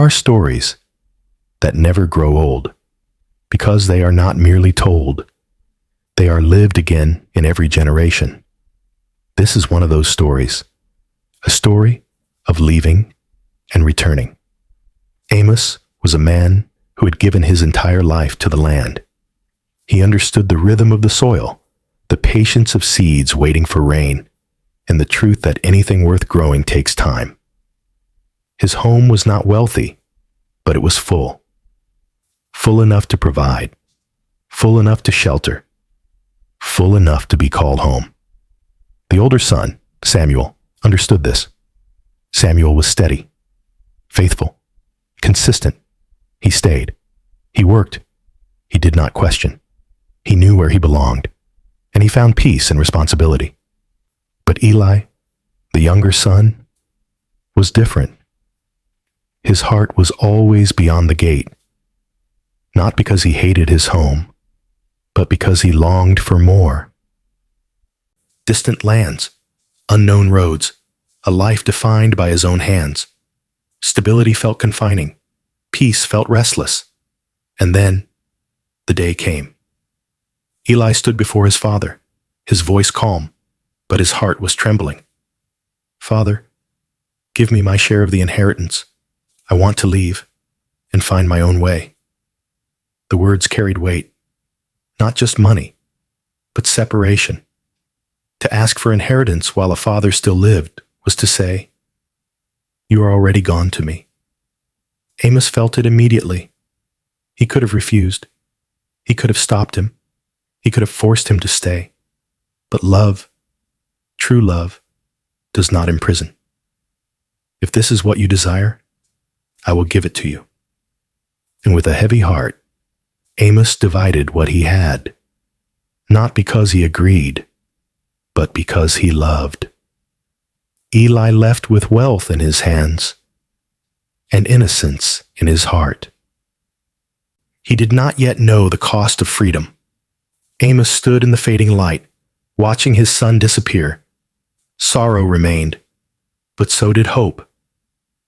are stories that never grow old because they are not merely told. They are lived again in every generation. This is one of those stories, a story of leaving and returning. Amos was a man who had given his entire life to the land. He understood the rhythm of the soil, the patience of seeds waiting for rain, and the truth that anything worth growing takes time. His home was not wealthy, but it was full. Full enough to provide, full enough to shelter, full enough to be called home. The older son, Samuel, understood this. Samuel was steady, faithful, consistent. He stayed. He worked. He did not question. He knew where he belonged, and he found peace and responsibility. But Eli, the younger son, was different. His heart was always beyond the gate, not because he hated his home, but because he longed for more. Distant lands, unknown roads, a life defined by his own hands. Stability felt confining. Peace felt restless. And then, the day came. Eli stood before his father, his voice calm, but his heart was trembling. "Father, give me my share of the inheritance. I want to leave and find my own way." The words carried weight, not just money, but separation. To ask for inheritance while a father still lived was to say, "You are already gone to me." Amos felt it immediately. He could have refused. He could have stopped him. He could have forced him to stay. But love, true love, does not imprison. "If this is what you desire, I will give it to you." And with a heavy heart, Amos divided what he had, not because he agreed, but because he loved. Eli left with wealth in his hands and innocence in his heart. He did not yet know the cost of freedom. Amos stood in the fading light, watching his son disappear. Sorrow remained, but so did hope.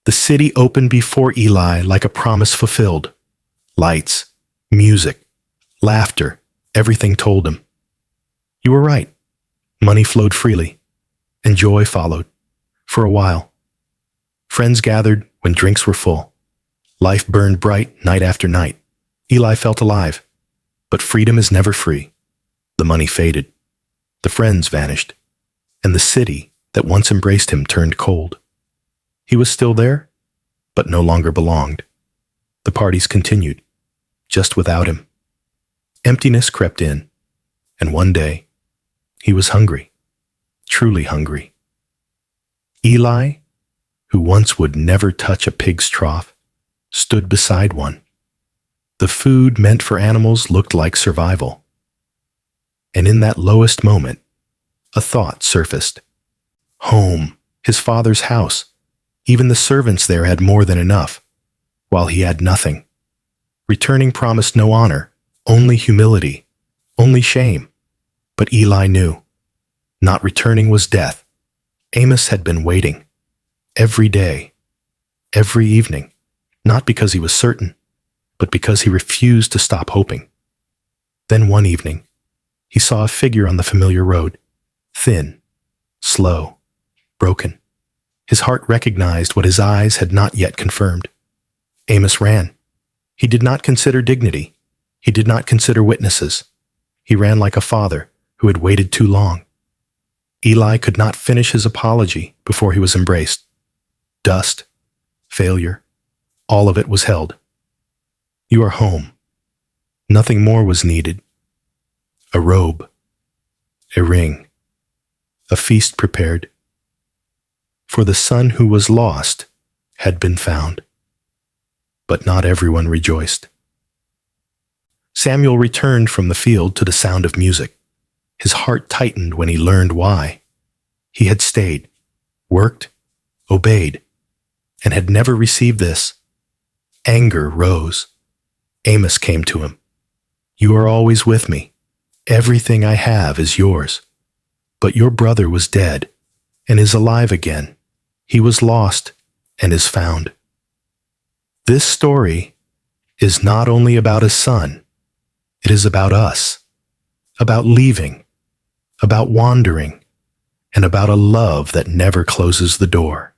The city opened before Eli like a promise fulfilled. Lights, music, laughter, everything told him. You were right. Money flowed freely, and joy followed, for a while. Friends gathered when drinks were full. Life burned bright night after night. Eli felt alive, but freedom is never free. The money faded. The friends vanished, and the city that once embraced him turned cold. He was still there, but no longer belonged. The parties continued, just without him. Emptiness crept in, and one day, he was hungry, truly hungry. Eli, who once would never touch a pig's trough, stood beside one. The food meant for animals looked like survival. And in that lowest moment, a thought surfaced. Home, his father's house. Even the servants there had more than enough, while he had nothing. Returning promised no honor, only humility, only shame. But Eli knew. Not returning was death. Amos had been waiting. Every day, every evening, not because he was certain, but because he refused to stop hoping. Then one evening, he saw a figure on the familiar road, thin, slow, broken. His heart recognized what his eyes had not yet confirmed. Amos ran. He did not consider dignity. He did not consider witnesses. He ran like a father who had waited too long. Eli could not finish his apology before he was embraced. Dust, failure, all of it was held. You are home. Nothing more was needed. A robe, a ring, a feast prepared. For the son who was lost had been found. But not everyone rejoiced. Samuel returned from the field to the sound of music. His heart tightened when he learned why. He had stayed, worked, obeyed, and had never received this. Anger rose. Amos came to him. You are always with me. Everything I have is yours. But your brother was dead and is alive again. He was lost and is found. This story is not only about a son, it is about us, about leaving, about wandering, and about a love that never closes the door.